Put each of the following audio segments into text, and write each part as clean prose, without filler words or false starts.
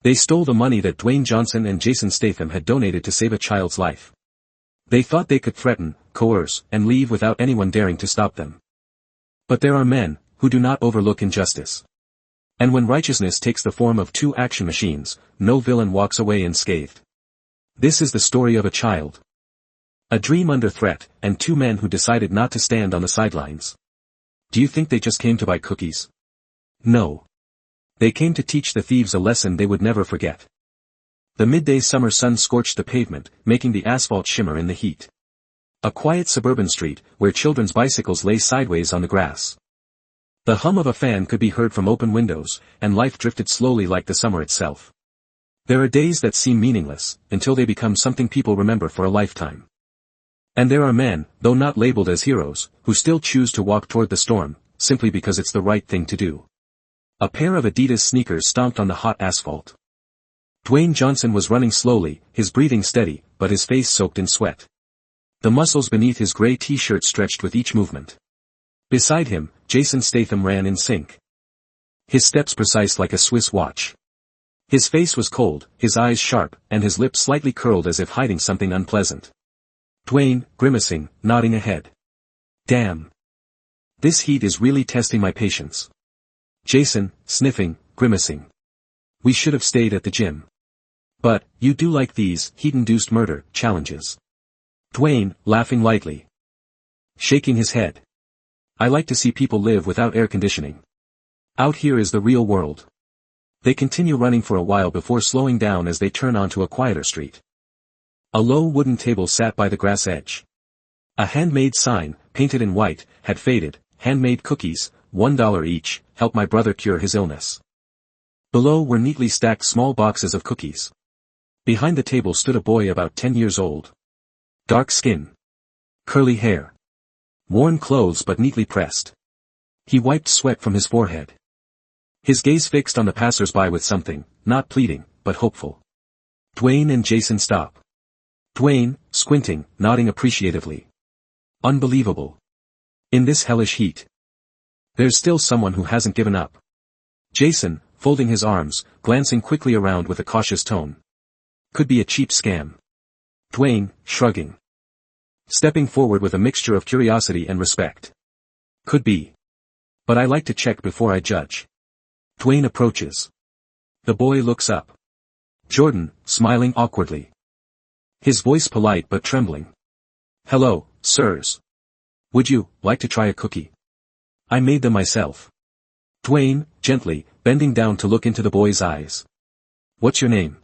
They stole the money that Dwayne Johnson and Jason Statham had donated to save a child's life. They thought they could threaten, coerce, and leave without anyone daring to stop them. But there are men who do not overlook injustice. And when righteousness takes the form of two action machines, no villain walks away unscathed. This is the story of a child. A dream under threat, and two men who decided not to stand on the sidelines. Do you think they just came to buy cookies? No. They came to teach the thieves a lesson they would never forget. The midday summer sun scorched the pavement, making the asphalt shimmer in the heat. A quiet suburban street, where children's bicycles lay sideways on the grass. The hum of a fan could be heard from open windows, and life drifted slowly like the summer itself. There are days that seem meaningless, until they become something people remember for a lifetime. And there are men, though not labeled as heroes, who still choose to walk toward the storm, simply because it's the right thing to do. A pair of Adidas sneakers stomped on the hot asphalt. Dwayne Johnson was running slowly, his breathing steady, but his face soaked in sweat. The muscles beneath his gray t-shirt stretched with each movement. Beside him, Jason Statham ran in sync. His steps precise like a Swiss watch. His face was cold, his eyes sharp, and his lips slightly curled as if hiding something unpleasant. Dwayne, grimacing, nodding ahead. Damn. This heat is really testing my patience. Jason, sniffing, grimacing. We should have stayed at the gym. But, you do like these heat-induced murder challenges. Dwayne, laughing lightly. Shaking his head. I like to see people live without air conditioning. Out here is the real world. They continue running for a while before slowing down as they turn onto a quieter street. A low wooden table sat by the grass edge. A handmade sign, painted in white, had faded. Handmade cookies, $1 each, help my brother cure his illness. Below were neatly stacked small boxes of cookies. Behind the table stood a boy about 10 years old. Dark skin. Curly hair. Worn clothes but neatly pressed. He wiped sweat from his forehead. His gaze fixed on the passers-by with something, not pleading, but hopeful. Dwayne and Jason stop. Dwayne, squinting, nodding appreciatively. Unbelievable. In this hellish heat. There's still someone who hasn't given up. Jason, folding his arms, glancing quickly around with a cautious tone. Could be a cheap scam. Dwayne, shrugging. Stepping forward with a mixture of curiosity and respect. Could be. But I like to check before I judge. Dwayne approaches. The boy looks up. Jordan, smiling awkwardly. His voice polite but trembling. Hello, sirs. Would you like to try a cookie? I made them myself. Dwayne, gently, bending down to look into the boy's eyes. What's your name?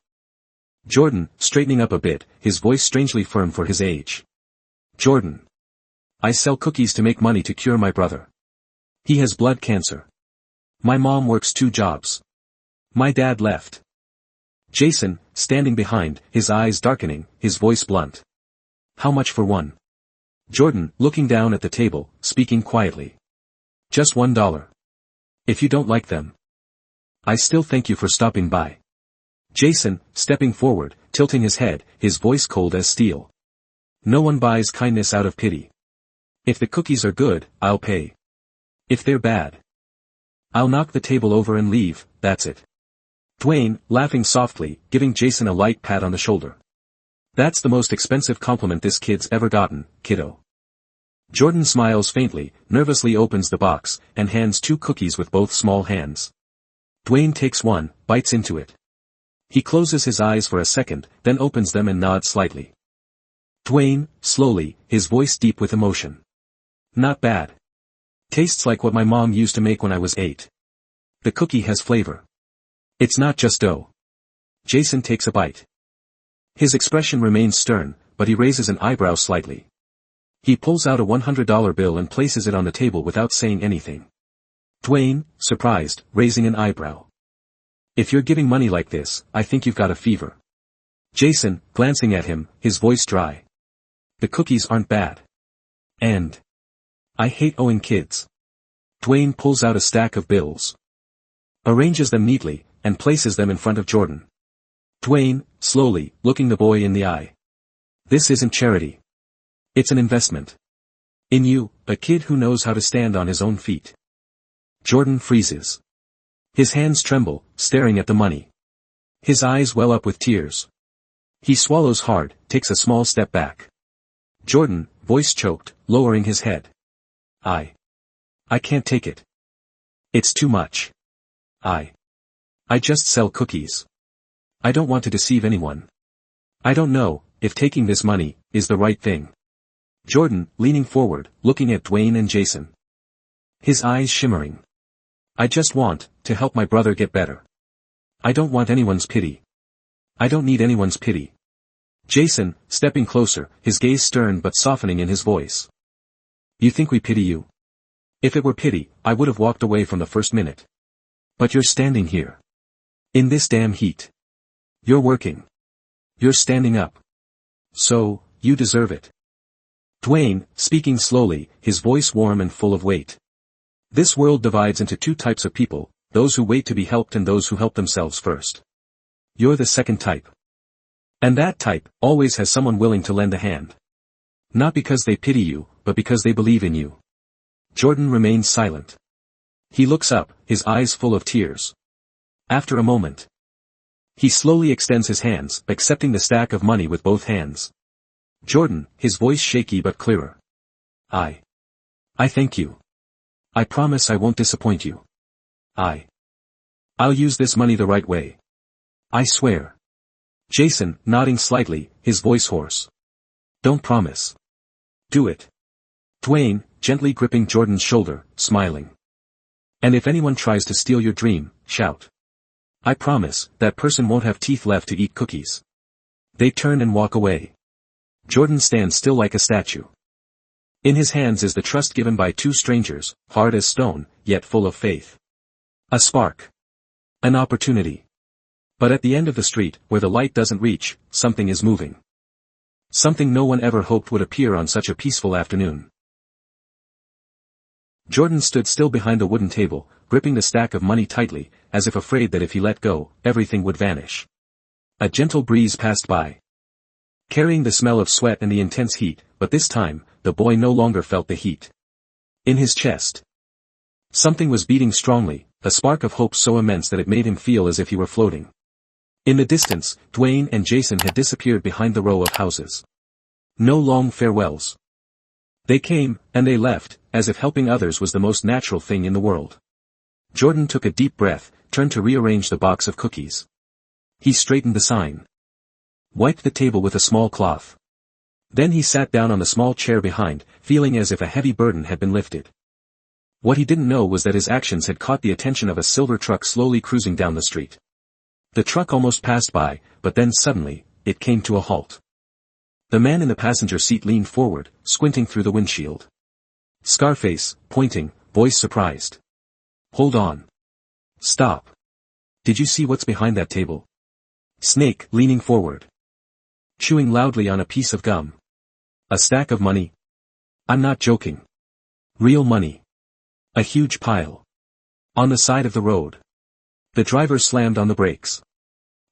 Jordan, straightening up a bit, his voice strangely firm for his age. Jordan. I sell cookies to make money to cure my brother. He has blood cancer. My mom works 2 jobs. My dad left. Jason, standing behind, his eyes darkening, his voice blunt. How much for one? Jordan, looking down at the table, speaking quietly. Just $1. If you don't like them. I still thank you for stopping by. Jason, stepping forward, tilting his head, his voice cold as steel. No one buys kindness out of pity. If the cookies are good, I'll pay. If they're bad, I'll knock the table over and leave, that's it. Dwayne, laughing softly, giving Jason a light pat on the shoulder. That's the most expensive compliment this kid's ever gotten, kiddo. Jordan smiles faintly, nervously opens the box, and hands 2 cookies with both small hands. Dwayne takes one, bites into it. He closes his eyes for a second, then opens them and nods slightly. Dwayne, slowly, his voice deep with emotion. Not bad. Tastes like what my mom used to make when I was 8. The cookie has flavor. It's not just dough. Jason takes a bite. His expression remains stern, but he raises an eyebrow slightly. He pulls out a $100 bill and places it on the table without saying anything. Dwayne, surprised, raising an eyebrow. If you're giving money like this, I think you've got a fever. Jason, glancing at him, his voice dry. The cookies aren't bad. And I hate owing kids. Dwayne pulls out a stack of bills. Arranges them neatly, and places them in front of Jordan. Dwayne, slowly, looking the boy in the eye. This isn't charity. It's an investment. In you, a kid who knows how to stand on his own feet. Jordan freezes. His hands tremble, staring at the money. His eyes well up with tears. He swallows hard, takes a small step back. Jordan, voice choked, lowering his head. I can't take it. It's too much. I just sell cookies. I don't want to deceive anyone. I don't know if taking this money is the right thing. Jordan, leaning forward, looking at DWAYNE and JASON. His eyes shimmering. I just want to help my brother get better. I don't want anyone's pity. I don't need anyone's pity. JASON, stepping closer, his gaze stern but softening in his voice. You think we pity you? If it were pity, I would have walked away from the first minute. But you're standing here. In this damn heat. You're working. You're standing up. So, you deserve it. DWAYNE, speaking slowly, his voice warm and full of weight. This world divides into two types of people, those who wait to be helped and those who help themselves first. You're the second type. And that type always has someone willing to lend a hand. Not because they pity you, but because they believe in you. Jordan remains silent. He looks up, his eyes full of tears. After a moment, he slowly extends his hands, accepting the stack of money with both hands. Jordan, his voice shaky but clearer. I thank you. I promise I won't disappoint you. I'll use this money the right way. I swear. JASON, nodding slightly, his voice hoarse. Don't promise. Do it. DWAYNE, gently gripping Jordan's shoulder, smiling. And if anyone tries to steal your dream, shout. I promise, that person won't have teeth left to eat cookies. They turn and walk away. Jordan stands still like a statue. In his hands is the trust given by two strangers, hard as stone, yet full of faith. A spark. An opportunity. But at the end of the street, where the light doesn't reach, something is moving. Something no one ever hoped would appear on such a peaceful afternoon. Jordan stood still behind the wooden table, gripping the stack of money tightly, as if afraid that if he let go, everything would vanish. A gentle breeze passed by, carrying the smell of sweat and the intense heat, but this time, the boy no longer felt the heat. In his chest, something was beating strongly, a spark of hope so immense that it made him feel as if he were floating. In the distance, DWAYNE and JASON had disappeared behind the row of houses. No long farewells. They came, and they left, as if helping others was the most natural thing in the world. Jordan took a deep breath, turned to rearrange the box of cookies. He straightened the sign. Wiped the table with a small cloth. Then he sat down on the small chair behind, feeling as if a heavy burden had been lifted. What he didn't know was that his actions had caught the attention of a silver truck slowly cruising down the street. The truck almost passed by, but then suddenly, it came to a halt. The man in the passenger seat leaned forward, squinting through the windshield. Scarface, pointing, voice surprised. Hold on. Stop. Did you see what's behind that table? Snake, leaning forward. Chewing loudly on a piece of gum. A stack of money? I'm not joking. Real money. A huge pile. On the side of the road. The driver slammed on the brakes.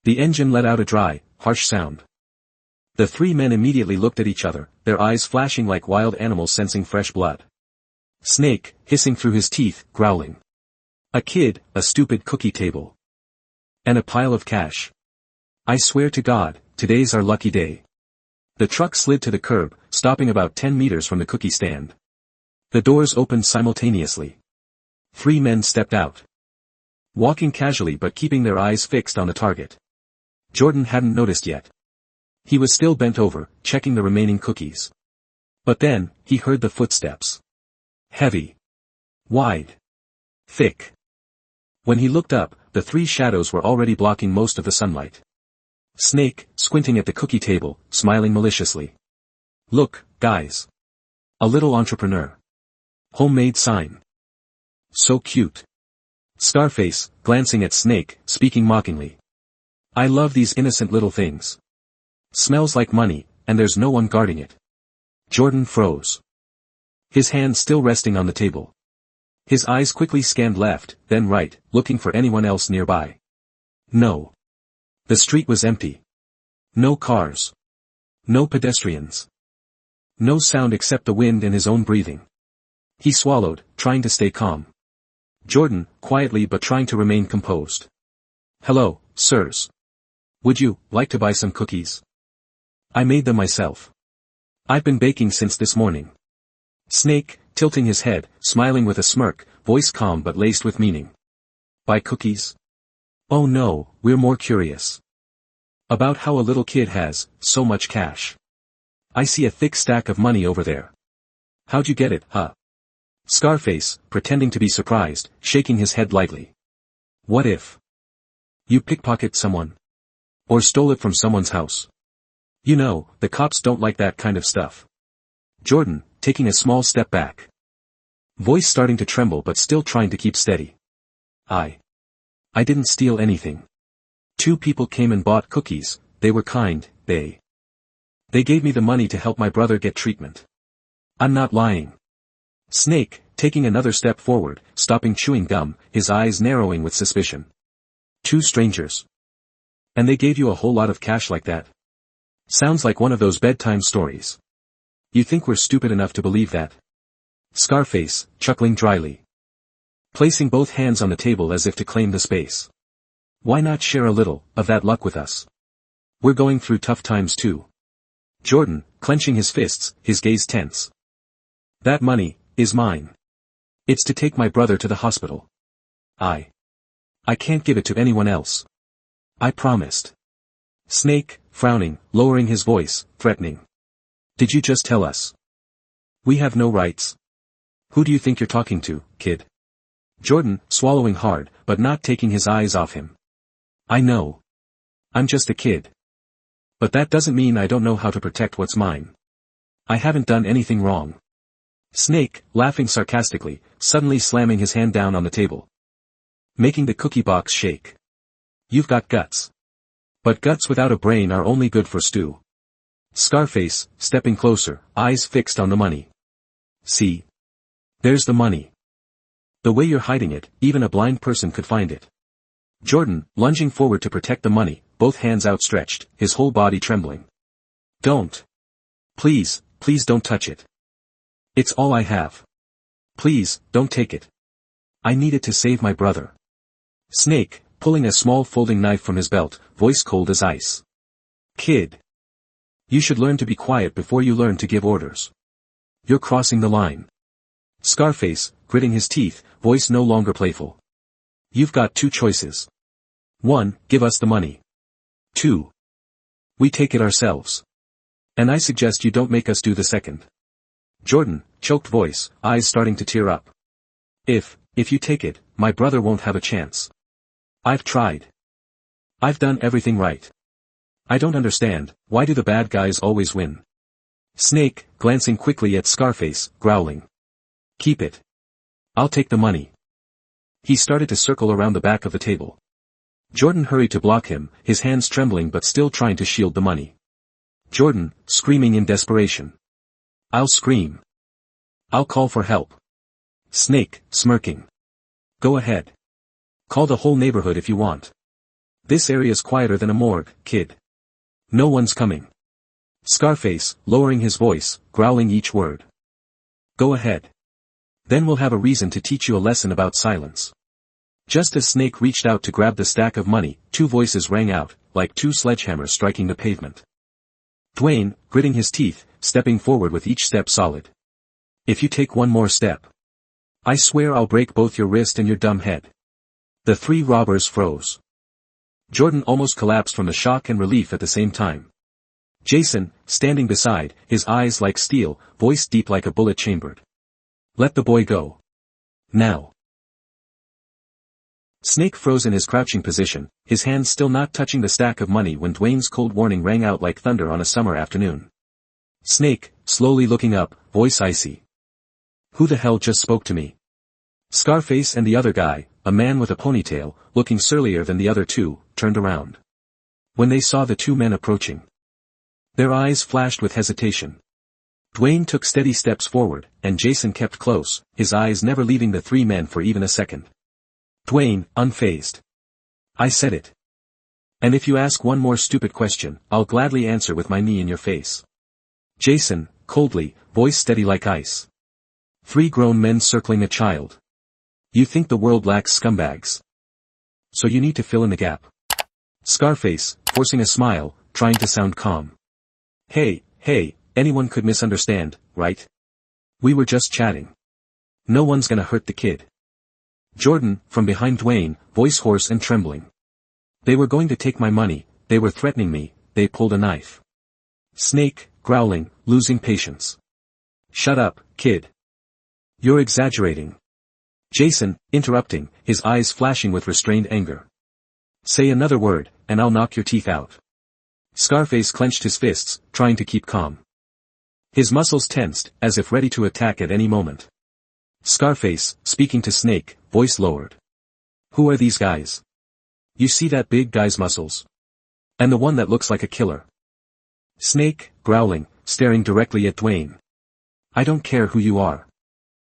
The engine let out a dry, harsh sound. The three men immediately looked at each other, their eyes flashing like wild animals sensing fresh blood. Snake, hissing through his teeth, growling. A kid, a stupid cookie table. And a pile of cash. I swear to God, today's our lucky day. The truck slid to the curb, stopping about 10 meters from the cookie stand. The doors opened simultaneously. Three men stepped out. Walking casually but keeping their eyes fixed on the target. Jordan hadn't noticed yet. He was still bent over, checking the remaining cookies. But then, he heard the footsteps. Heavy. Wide. Thick. When he looked up, the three shadows were already blocking most of the sunlight. Snake, squinting at the cookie table, smiling maliciously. Look, guys. A little entrepreneur. Homemade sign. So cute. Scarface, glancing at Snake, speaking mockingly. I love these innocent little things. Smells like money, and there's no one guarding it. Jordan froze. His hand still resting on the table. His eyes quickly scanned left, then right, looking for anyone else nearby. No. The street was empty. No cars. No pedestrians. No sound except the wind and his own breathing. He swallowed, trying to stay calm. Jordan, quietly but trying to remain composed. Hello, sirs. Would you like to buy some cookies? I made them myself. I've been baking since this morning. Snake, tilting his head, smiling with a smirk, voice calm but laced with meaning. Buy cookies? Oh no, we're more curious about how a little kid has so much cash. I see a thick stack of money over there. How'd you get it, huh? Scarface, pretending to be surprised, shaking his head lightly. What if you pickpocket someone? Or stole it from someone's house? You know, the cops don't like that kind of stuff. Jordan, taking a small step back. Voice starting to tremble but still trying to keep steady. I didn't steal anything. 2 people came and bought cookies, they were kind, they gave me the money to help my brother get treatment. I'm not lying. Snake, taking another step forward, stopping chewing gum, his eyes narrowing with suspicion. 2 strangers. And they gave you a whole lot of cash like that? Sounds like one of those bedtime stories. You think we're stupid enough to believe that? Scarface, chuckling dryly. Placing both hands on the table as if to claim the space. Why not share a little of that luck with us? We're going through tough times too. Jordan, clenching his fists, his gaze tense. That money is mine. It's to take my brother to the hospital. I can't give it to anyone else. I promised. Snake, frowning, lowering his voice, threatening. Did you just tell us we have no rights? Who do you think you're talking to, kid? Jordan, swallowing hard, but not taking his eyes off him. I know. I'm just a kid. But that doesn't mean I don't know how to protect what's mine. I haven't done anything wrong. Snake, laughing sarcastically, suddenly slamming his hand down on the table, making the cookie box shake. You've got guts. But guts without a brain are only good for stew. Scarface, stepping closer, eyes fixed on the money. See? There's the money. The way you're hiding it, even a blind person could find it. Jordan, lunging forward to protect the money, both hands outstretched, his whole body trembling. Don't. Please, please don't touch it. It's all I have. Please, don't take it. I need it to save my brother. Snake, pulling a small folding knife from his belt, voice cold as ice. Kid. You should learn to be quiet before you learn to give orders. You're crossing the line. Scarface, gritting his teeth, voice no longer playful. You've got 2 choices. 1, give us the money. 2. We take it ourselves. And I suggest you don't make us do the second. Jordan, choked voice, eyes starting to tear up. If you take it, my brother won't have a chance. I've tried. I've done everything right. I don't understand, why do the bad guys always win? Snake, glancing quickly at Scarface, growling. Keep it. I'll take the money. He started to circle around the back of the table. Jordan hurried to block him, his hands trembling but still trying to shield the money. Jordan, screaming in desperation. I'll scream. I'll call for help. Snake, smirking. Go ahead. Call the whole neighborhood if you want. This area's quieter than a morgue, kid. No one's coming. Scarface, lowering his voice, growling each word. Go ahead. Then we'll have a reason to teach you a lesson about silence. Just as Snake reached out to grab the stack of money, 2 voices rang out, like 2 sledgehammers striking the pavement. DWAYNE, gritting his teeth, stepping forward with each step solid. If you take one more step, I swear I'll break both your wrist and your dumb head. The 3 robbers froze. Jordan almost collapsed from the shock and relief at the same time. Jason, standing beside, his eyes like steel, voice deep like a bullet chambered. Let the boy go. Now. Snake froze in his crouching position, his hands still not touching the stack of money when DWAYNE's cold warning rang out like thunder on a summer afternoon. Snake, slowly looking up, voice icy. Who the hell just spoke to me? Scarface and the other guy, a man with a ponytail, looking surlier than the other 2, turned around. When they saw the 2 men approaching, their eyes flashed with hesitation. DWAYNE took steady steps forward, and Jason kept close, his eyes never leaving the 3 men for even a second. DWAYNE, unfazed. I said it. And if you ask one more stupid question, I'll gladly answer with my knee in your face. Jason, coldly, voice steady like ice. 3 grown men circling a child. You think the world lacks scumbags? So you need to fill in the gap. Scarface, forcing a smile, trying to sound calm. Hey, anyone could misunderstand, right? We were just chatting. No one's gonna hurt the kid. Jordan, from behind Dwayne, voice hoarse and trembling. They were going to take my money, they were threatening me, they pulled a knife. Snake, growling, losing patience. Shut up, kid. You're exaggerating. Jason, interrupting, his eyes flashing with restrained anger. Say another word, and I'll knock your teeth out. Scarface clenched his fists, trying to keep calm. His muscles tensed, as if ready to attack at any moment. Scarface, speaking to Snake, voice lowered. Who are these guys? You see that big guy's muscles? And the one that looks like a killer. Snake, growling, staring directly at Dwayne. I don't care who you are.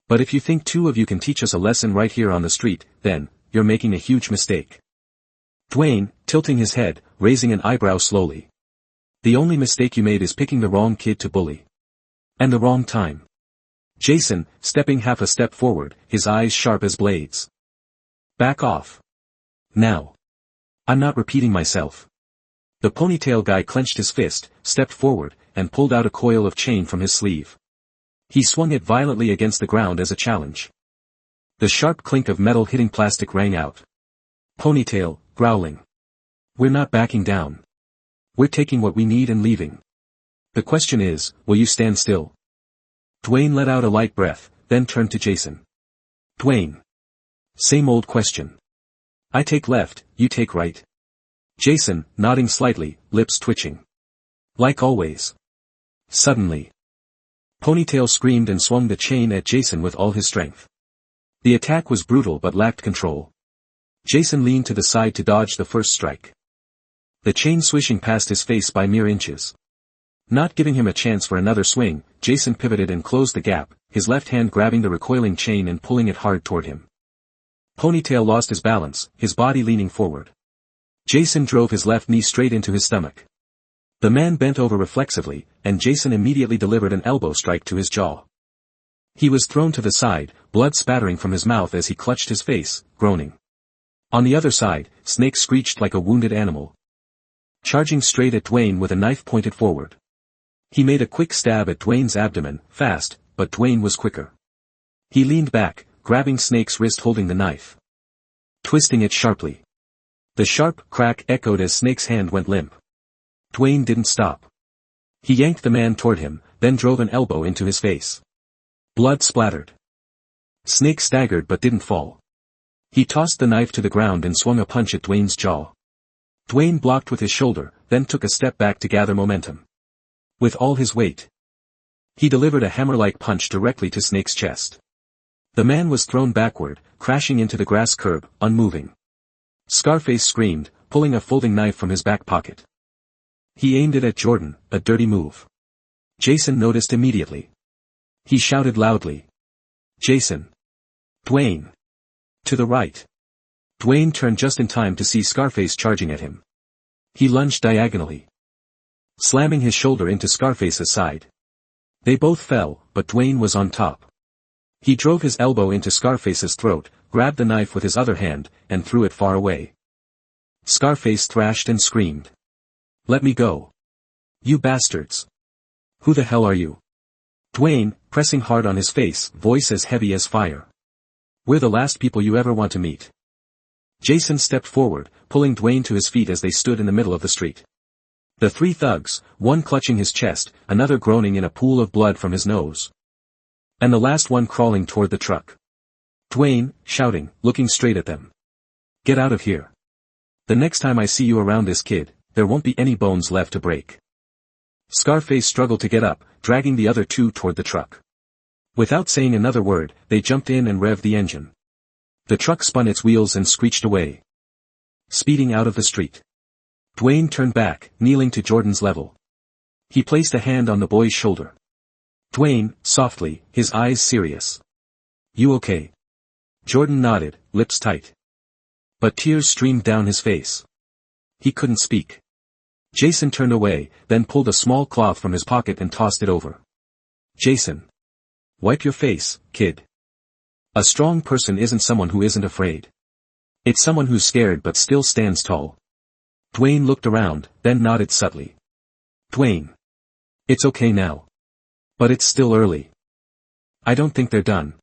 But if you think two of you can teach us a lesson right here on the street, then, you're making a huge mistake. Dwayne, tilting his head, raising an eyebrow slowly. The only mistake you made is picking the wrong kid to bully. And the wrong time. Jason, stepping half a step forward, his eyes sharp as blades. Back off. Now. I'm not repeating myself. The ponytail guy clenched his fist, stepped forward, and pulled out a coil of chain from his sleeve. He swung it violently against the ground as a challenge. The sharp clink of metal hitting plastic rang out. Ponytail, growling. We're not backing down. We're taking what we need and leaving. The question is, will you stand still? Dwayne let out a light breath, then turned to Jason. Dwayne. Same old question. I take left, you take right. Jason, nodding slightly, lips twitching. Like always. Suddenly. Ponytail screamed and swung the chain at Jason with all his strength. The attack was brutal but lacked control. Jason leaned to the side to dodge the first strike. The chain swishing past his face by mere inches. Not giving him a chance for another swing, Jason pivoted and closed the gap, his left hand grabbing the recoiling chain and pulling it hard toward him. Ponytail lost his balance, his body leaning forward. Jason drove his left knee straight into his stomach. The man bent over reflexively, and Jason immediately delivered an elbow strike to his jaw. He was thrown to the side, blood spattering from his mouth as he clutched his face, groaning. On the other side, Snake screeched like a wounded animal. Charging straight at Dwayne with a knife pointed forward. He made a quick stab at Dwayne's abdomen, fast, but Dwayne was quicker. He leaned back, grabbing Snake's wrist holding the knife. Twisting it sharply. The sharp crack echoed as Snake's hand went limp. Dwayne didn't stop. He yanked the man toward him, then drove an elbow into his face. Blood splattered. Snake staggered but didn't fall. He tossed the knife to the ground and swung a punch at Dwayne's jaw. Dwayne blocked with his shoulder, then took a step back to gather momentum. With all his weight, he delivered a hammer-like punch directly to Snake's chest. The man was thrown backward, crashing into the grass curb, unmoving. Scarface screamed, pulling a folding knife from his back pocket. He aimed it at Jordan, a dirty move. Jason noticed immediately. He shouted loudly. Jason. Dwayne. To the right. Dwayne turned just in time to see Scarface charging at him. He lunged diagonally, slamming his shoulder into Scarface's side. They both fell, but Dwayne was on top. He drove his elbow into Scarface's throat, grabbed the knife with his other hand, and threw it far away. Scarface thrashed and screamed. Let me go. You bastards. Who the hell are you? Dwayne, pressing hard on his face, voice as heavy as fire. We're the last people you ever want to meet. Jason stepped forward, pulling Dwayne to his feet as they stood in the middle of the street. The three thugs, one clutching his chest, another groaning in a pool of blood from his nose. And the last one crawling toward the truck. Dwayne, shouting, looking straight at them. Get out of here. The next time I see you around this kid, there won't be any bones left to break. Scarface struggled to get up, dragging the other two toward the truck. Without saying another word, they jumped in and revved the engine. The truck spun its wheels and screeched away, speeding out of the street. Dwayne turned back, kneeling to Jordan's level. He placed a hand on the boy's shoulder. Dwayne, softly, his eyes serious. You okay? Jordan nodded, lips tight. But tears streamed down his face. He couldn't speak. Jason turned away, then pulled a small cloth from his pocket and tossed it over. Jason. Wipe your face, kid. A strong person isn't someone who isn't afraid. It's someone who's scared but still stands tall. Dwayne looked around, then nodded subtly. Dwayne. It's okay now. But it's still early. I don't think they're done.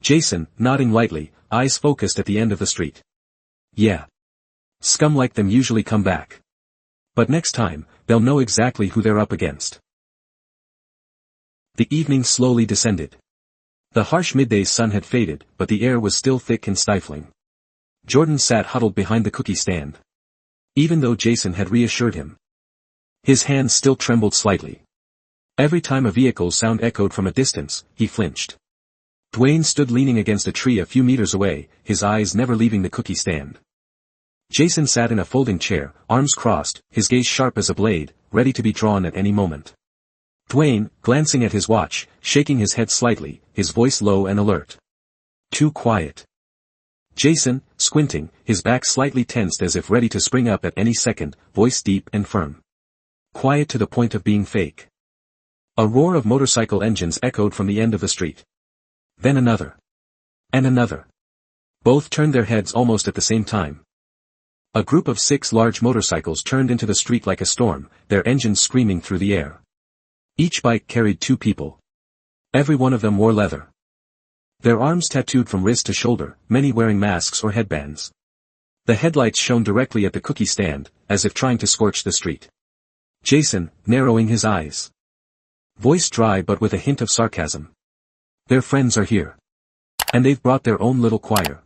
Jason, nodding lightly, eyes focused at the end of the street. Yeah. Scum like them usually come back. But next time, they'll know exactly who they're up against. The evening slowly descended. The harsh midday sun had faded, but the air was still thick and stifling. Jordan sat huddled behind the cookie stand. Even though Jason had reassured him. His hands still trembled slightly. Every time a vehicle sound echoed from a distance, he flinched. Dwayne stood leaning against a tree a few meters away, his eyes never leaving the cookie stand. Jason sat in a folding chair, arms crossed, his gaze sharp as a blade, ready to be drawn at any moment. Dwayne, glancing at his watch, shaking his head slightly, his voice low and alert. Too quiet. Jason, squinting, his back slightly tensed as if ready to spring up at any second, voice deep and firm. Quiet to the point of being fake. A roar of motorcycle engines echoed from the end of the street. Then another. And another. Both turned their heads almost at the same time. A group of 6 large motorcycles turned into the street like a storm, their engines screaming through the air. Each bike carried 2 people. Every one of them wore leather. Their arms tattooed from wrist to shoulder, many wearing masks or headbands. The headlights shone directly at the cookie stand, as if trying to scorch the street. Jason, narrowing his eyes. Voice dry but with a hint of sarcasm. Their friends are here. And they've brought their own little choir.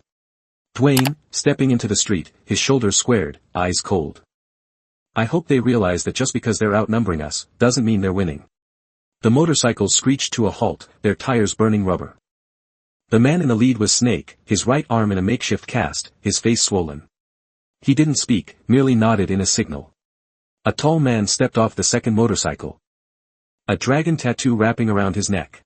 Dwayne, stepping into the street, his shoulders squared, eyes cold. I hope they realize that just because they're outnumbering us, doesn't mean they're winning. The motorcycles screeched to a halt, their tires burning rubber. The man in the lead was Snake, his right arm in a makeshift cast, his face swollen. He didn't speak, merely nodded in a signal. A tall man stepped off the second motorcycle. A dragon tattoo wrapping around his neck.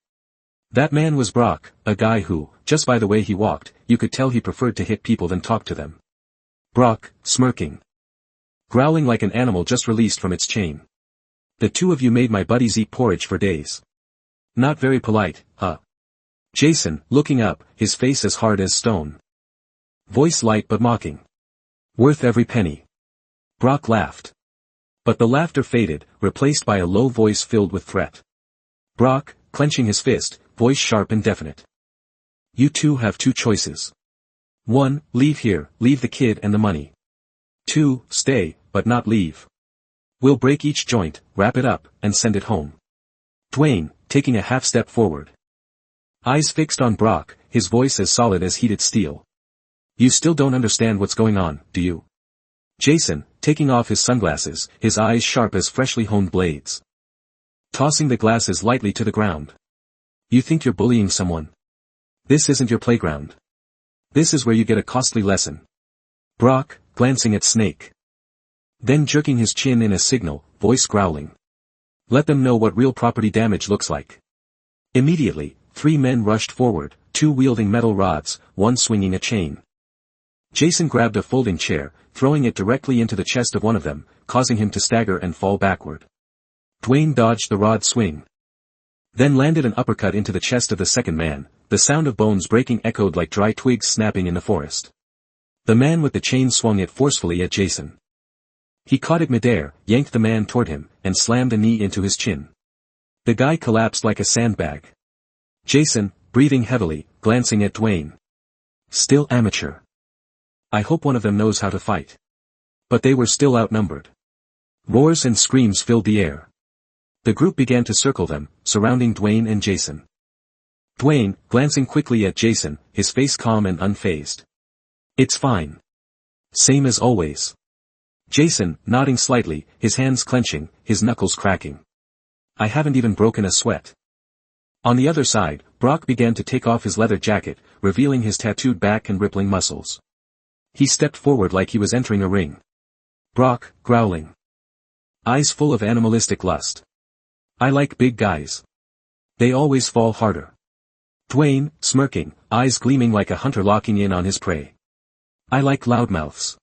That man was Brock, a guy who, just by the way he walked, you could tell he preferred to hit people than talk to them. Brock, smirking. Growling like an animal just released from its chain. The 2 of you made my buddies eat porridge for days. Not very polite, huh? Jason, looking up, his face as hard as stone. Voice light but mocking. Worth every penny. Brock laughed. But the laughter faded, replaced by a low voice filled with threat. Brock, clenching his fist, voice sharp and definite. You 2 have 2 choices. 1, leave here, leave the kid and the money. 2, stay, but not leave. We'll break each joint, wrap it up, and send it home. Dwayne, taking a half step forward. Eyes fixed on Brock, his voice as solid as heated steel. You still don't understand what's going on, do you? Jason, taking off his sunglasses, his eyes sharp as freshly honed blades. Tossing the glasses lightly to the ground. You think you're bullying someone? This isn't your playground. This is where you get a costly lesson. Brock, glancing at Snake. Then jerking his chin in a signal, voice growling. Let them know what real property damage looks like. Immediately, 3 men rushed forward, 2 wielding metal rods, 1 swinging a chain. Jason grabbed a folding chair, throwing it directly into the chest of one of them, causing him to stagger and fall backward. Dwayne dodged the rod swing. Then landed an uppercut into the chest of the second man, the sound of bones breaking echoed like dry twigs snapping in the forest. The man with the chain swung it forcefully at Jason. He caught it midair, yanked the man toward him, and slammed a knee into his chin. The guy collapsed like a sandbag. Jason, breathing heavily, glancing at Dwayne. Still amateur. I hope one of them knows how to fight. But they were still outnumbered. Roars and screams filled the air. The group began to circle them, surrounding Dwayne and Jason. Dwayne, glancing quickly at Jason, his face calm and unfazed. It's fine. Same as always. Jason, nodding slightly, his hands clenching, his knuckles cracking. I haven't even broken a sweat. On the other side, Brock began to take off his leather jacket, revealing his tattooed back and rippling muscles. He stepped forward like he was entering a ring. Brock, growling. Eyes full of animalistic lust. I like big guys. They always fall harder. Dwayne, smirking, eyes gleaming like a hunter locking in on his prey. I like loudmouths.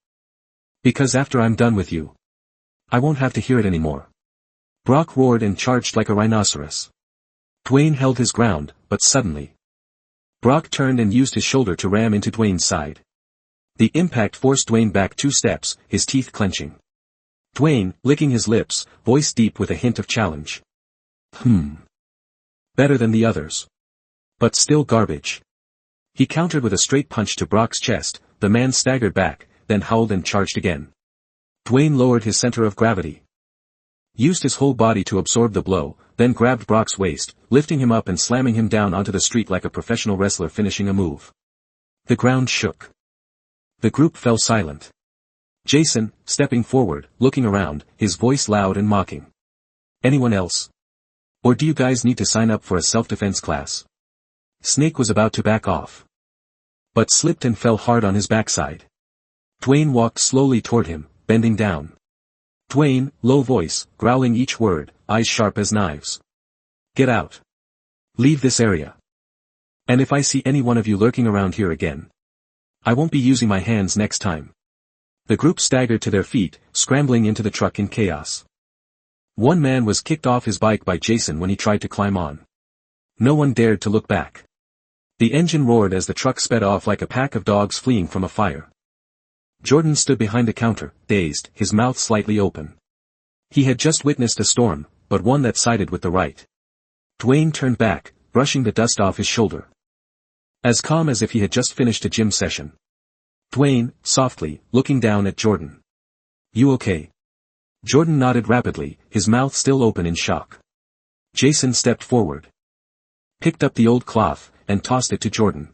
Because after I'm done with you, I won't have to hear it anymore. Brock roared and charged like a rhinoceros. Dwayne held his ground, but suddenly, Brock turned and used his shoulder to ram into Dwayne's side. The impact forced Dwayne back 2 steps, his teeth clenching. Dwayne, licking his lips, voice deep with a hint of challenge. Better than the others. But still garbage. He countered with a straight punch to Brock's chest. The man staggered back, then howled and charged again. Dwayne lowered his center of gravity. Used his whole body to absorb the blow, then grabbed Brock's waist, lifting him up and slamming him down onto the street like a professional wrestler finishing a move. The ground shook. The group fell silent. Jason, stepping forward, looking around, his voice loud and mocking. Anyone else? Or do you guys need to sign up for a self-defense class? Snake was about to back off, but slipped and fell hard on his backside. Dwayne walked slowly toward him, bending down. Dwayne, low voice, growling each word, eyes sharp as knives. Get out. Leave this area. And if I see any one of you lurking around here again, I won't be using my hands next time. The group staggered to their feet, scrambling into the truck in chaos. One man was kicked off his bike by Jason when he tried to climb on. No one dared to look back. The engine roared as the truck sped off like a pack of dogs fleeing from a fire. Jordan stood behind the counter, dazed, his mouth slightly open. He had just witnessed a storm, but one that sided with the right. Dwayne turned back, brushing the dust off his shoulder. As calm as if he had just finished a gym session. Dwayne, softly, looking down at Jordan. You okay? Jordan nodded rapidly, his mouth still open in shock. Jason stepped forward. Picked up the old cloth, and tossed it to Jordan.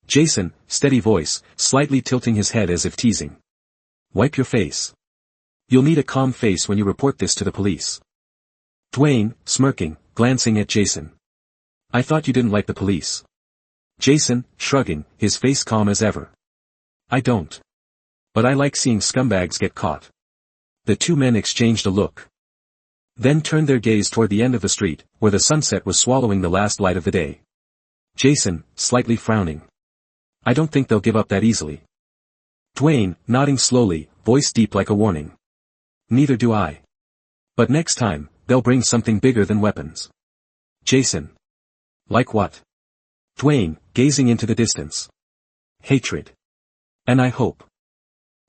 Jason, steady voice, slightly tilting his head as if teasing. Wipe your face. You'll need a calm face when you report this to the police. Dwayne, smirking, glancing at Jason. I thought you didn't like the police. Jason, shrugging, his face calm as ever. I don't. But I like seeing scumbags get caught. The two men exchanged a look. Then turned their gaze toward the end of the street, where the sunset was swallowing the last light of the day. Jason, slightly frowning. I don't think they'll give up that easily. Dwayne, nodding slowly, voice deep like a warning. Neither do I. But next time, they'll bring something bigger than weapons. Jason. Like what? Dwayne, gazing into the distance. Hatred. And I hope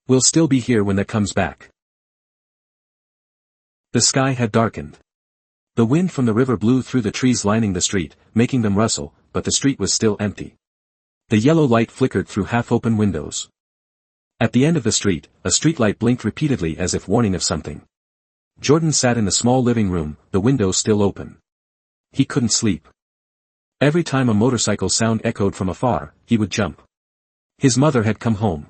we'll still be here when that comes back. The sky had darkened. The wind from the river blew through the trees lining the street, making them rustle, but the street was still empty. The yellow light flickered through half-open windows. At the end of the street, a streetlight blinked repeatedly as if warning of something. Jordan sat in the small living room, the window still open. He couldn't sleep. Every time a motorcycle sound echoed from afar, he would jump. His mother had come home.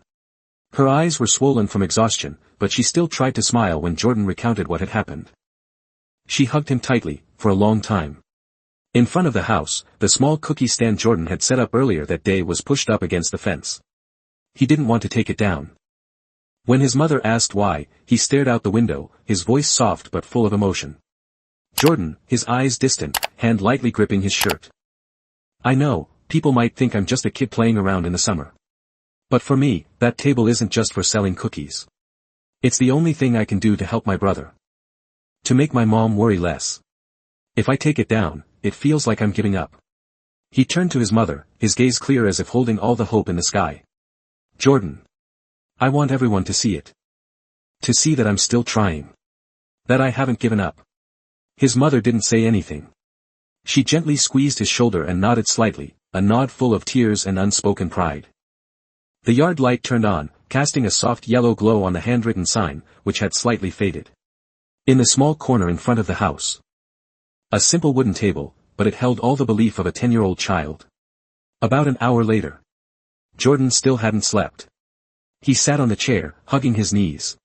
Her eyes were swollen from exhaustion, but she still tried to smile when Jordan recounted what had happened. She hugged him tightly, for a long time. In front of the house, the small cookie stand Jordan had set up earlier that day was pushed up against the fence. He didn't want to take it down. When his mother asked why, he stared out the window, his voice soft but full of emotion. Jordan, his eyes distant, hand lightly gripping his shirt. I know, people might think I'm just a kid playing around in the summer. But for me, that table isn't just for selling cookies. It's the only thing I can do to help my brother. To make my mom worry less. If I take it down, it feels like I'm giving up. He turned to his mother, his gaze clear as if holding all the hope in the sky. Jordan. I want everyone to see it. To see that I'm still trying. That I haven't given up. His mother didn't say anything. She gently squeezed his shoulder and nodded slightly, a nod full of tears and unspoken pride. The yard light turned on, casting a soft yellow glow on the handwritten sign, which had slightly faded. In the small corner in front of the house. A simple wooden table, but it held all the belief of a 10-year-old child. About an hour later. Jordan still hadn't slept. He sat on the chair, hugging his knees.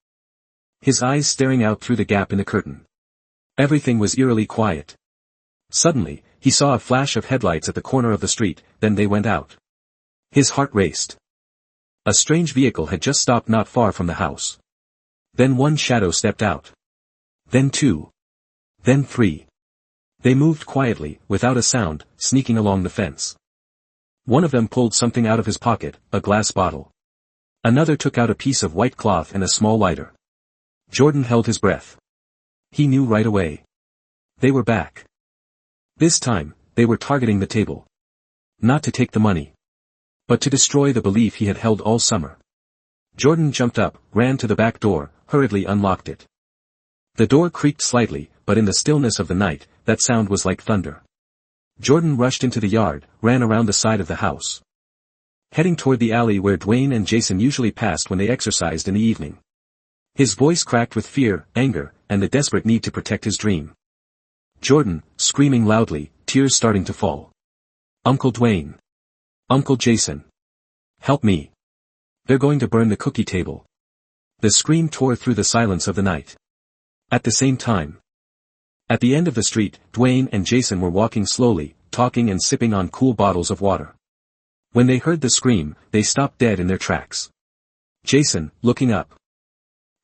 His eyes staring out through the gap in the curtain. Everything was eerily quiet. Suddenly, he saw a flash of headlights at the corner of the street, then they went out. His heart raced. A strange vehicle had just stopped not far from the house. Then one shadow stepped out. Then two. Then three. They moved quietly, without a sound, sneaking along the fence. One of them pulled something out of his pocket, a glass bottle. Another took out a piece of white cloth and a small lighter. Jordan held his breath. He knew right away. They were back. This time, they were targeting the table. Not to take the money. But to destroy the belief he had held all summer. Jordan jumped up, ran to the back door, hurriedly unlocked it. The door creaked slightly, but in the stillness of the night, that sound was like thunder. Jordan rushed into the yard, ran around the side of the house, heading toward the alley where Dwayne and Jason usually passed when they exercised in the evening. His voice cracked with fear, anger, and the desperate need to protect his dream. Jordan, screaming loudly, tears starting to fall. Uncle Dwayne. Uncle Jason. Help me. They're going to burn the cookie table. The scream tore through the silence of the night. At the same time, at the end of the street, Dwayne and Jason were walking slowly, talking and sipping on cool bottles of water. When they heard the scream, they stopped dead in their tracks. Jason, looking up,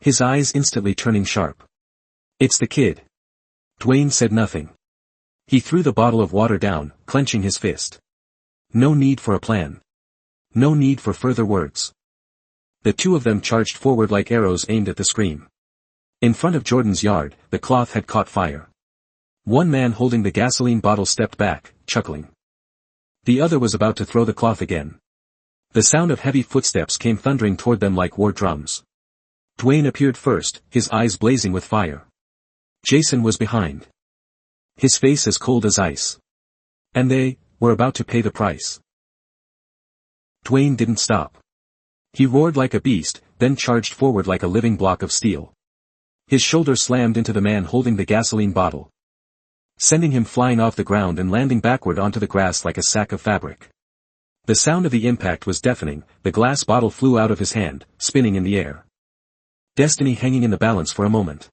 his eyes instantly turning sharp. It's the kid. Dwayne said nothing. He threw the bottle of water down, clenching his fist. No need for a plan. No need for further words. The two of them charged forward like arrows aimed at the scream. In front of Jordan's yard, the cloth had caught fire. One man holding the gasoline bottle stepped back, chuckling. The other was about to throw the cloth again. The sound of heavy footsteps came thundering toward them like war drums. Dwayne appeared first, his eyes blazing with fire. Jason was behind, his face as cold as ice. And they were about to pay the price. Dwayne didn't stop. He roared like a beast, then charged forward like a living block of steel. His shoulder slammed into the man holding the gasoline bottle, sending him flying off the ground and landing backward onto the grass like a sack of fabric. The sound of the impact was deafening, the glass bottle flew out of his hand, spinning in the air. Destiny hanging in the balance for a moment.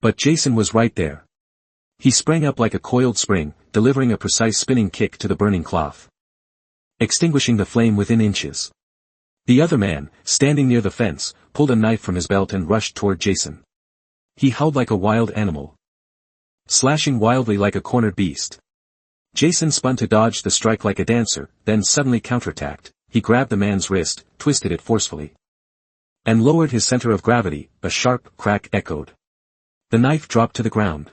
But Jason was right there. He sprang up like a coiled spring, delivering a precise spinning kick to the burning cloth, extinguishing the flame within inches. The other man, standing near the fence, pulled a knife from his belt and rushed toward Jason. He howled like a wild animal, slashing wildly like a cornered beast. Jason spun to dodge the strike like a dancer, then suddenly counterattacked. He grabbed the man's wrist, twisted it forcefully, and lowered his center of gravity. A sharp crack echoed. The knife dropped to the ground.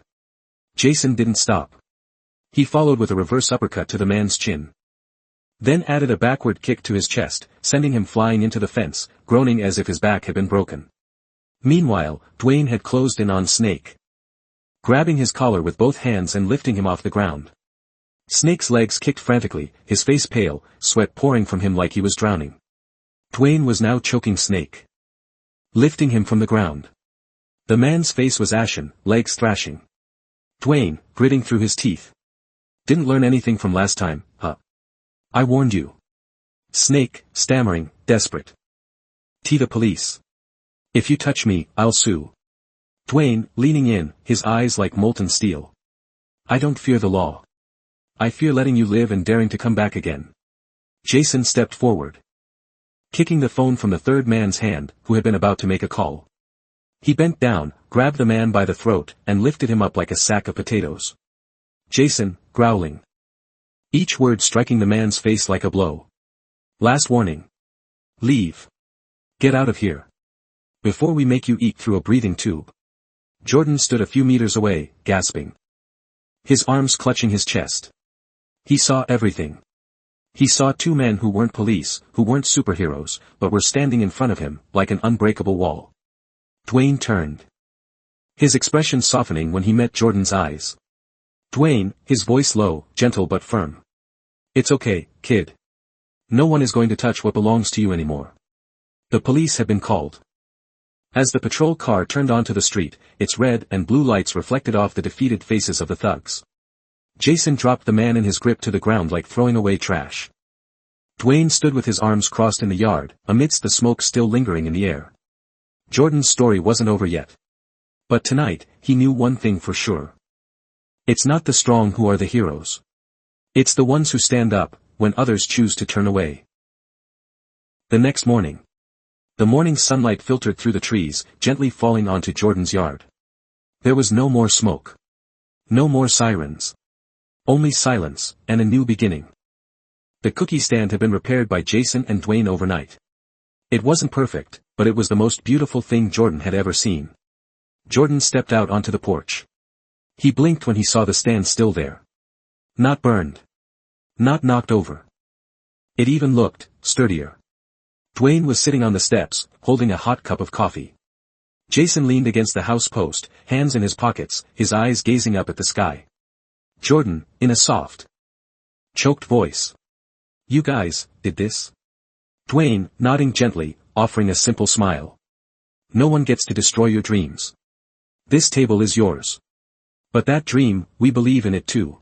Jason didn't stop. He followed with a reverse uppercut to the man's chin, then added a backward kick to his chest, sending him flying into the fence, groaning as if his back had been broken. Meanwhile, Dwayne had closed in on Snake, grabbing his collar with both hands and lifting him off the ground. Snake's legs kicked frantically, his face pale, sweat pouring from him like he was drowning. Dwayne was now choking Snake, lifting him from the ground. The man's face was ashen, legs thrashing. Dwayne, gritting through his teeth. Didn't learn anything from last time, huh? I warned you. Snake, stammering, desperate. The police. If you touch me, I'll sue. Dwayne, leaning in, his eyes like molten steel. I don't fear the law. I fear letting you live and daring to come back again. Jason stepped forward, kicking the phone from the third man's hand, who had been about to make a call. He bent down, grabbed the man by the throat, and lifted him up like a sack of potatoes. Jason, growling, each word striking the man's face like a blow. Last warning. Leave. Get out of here. Before we make you eat through a breathing tube. Jordan stood a few meters away, gasping, his arms clutching his chest. He saw everything. He saw two men who weren't police, who weren't superheroes, but were standing in front of him, like an unbreakable wall. Dwayne turned, his expression softening when he met Jordan's eyes. Dwayne, his voice low, gentle but firm. It's okay, kid. No one is going to touch what belongs to you anymore. The police have been called. As the patrol car turned onto the street, its red and blue lights reflected off the defeated faces of the thugs. Jason dropped the man in his grip to the ground like throwing away trash. Dwayne stood with his arms crossed in the yard, amidst the smoke still lingering in the air. Jordan's story wasn't over yet. But tonight, he knew one thing for sure. It's not the strong who are the heroes. It's the ones who stand up, when others choose to turn away. The next morning. The morning sunlight filtered through the trees, gently falling onto Jordan's yard. There was no more smoke. No more sirens. Only silence, and a new beginning. The cookie stand had been repaired by Jason and Dwayne overnight. It wasn't perfect, but it was the most beautiful thing Jordan had ever seen. Jordan stepped out onto the porch. He blinked when he saw the stand still there. Not burned. Not knocked over. It even looked sturdier. Dwayne was sitting on the steps, holding a hot cup of coffee. Jason leaned against the house post, hands in his pockets, his eyes gazing up at the sky. Jordan, in a soft, choked voice. You guys, did this? DWAYNE, nodding gently, offering a simple smile. No one gets to destroy your dreams. This table is yours. But that dream, we believe in it too.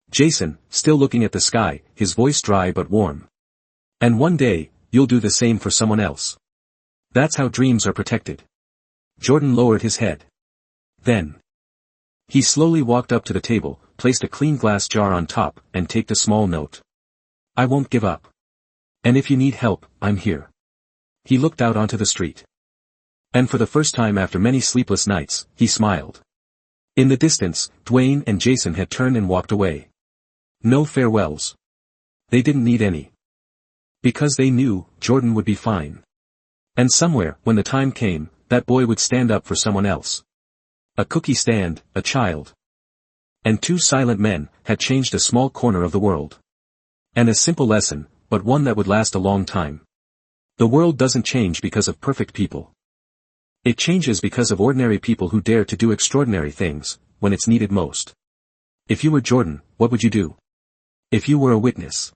Jason, still looking at the sky, his voice dry but warm. And one day, you'll do the same for someone else. That's how dreams are protected. Jordan lowered his head. Then, he slowly walked up to the table, placed a clean glass jar on top, and taped a small note. I won't give up. And if you need help, I'm here. He looked out onto the street. And for the first time after many sleepless nights, he smiled. In the distance, DWAYNE and Jason had turned and walked away. No farewells. They didn't need any. Because they knew, Jordan would be fine. And somewhere, when the time came, that boy would stand up for someone else. A cookie stand, a child. And two silent men, had changed a small corner of the world. And a simple lesson, but one that would last a long time. The world doesn't change because of perfect people. It changes because of ordinary people who dare to do extraordinary things, when it's needed most. If you were Jordan, what would you do? If you were a witness,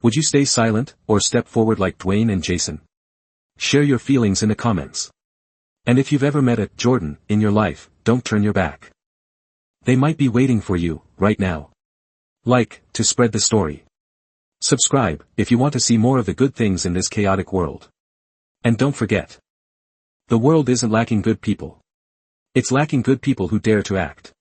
would you stay silent, or step forward like DWAYNE and Jason? Share your feelings in the comments. And if you've ever met a Jordan in your life, don't turn your back. They might be waiting for you, right now. Like, to spread the story. Subscribe, if you want to see more of the good things in this chaotic world. And don't forget. The world isn't lacking good people. It's lacking good people who dare to act.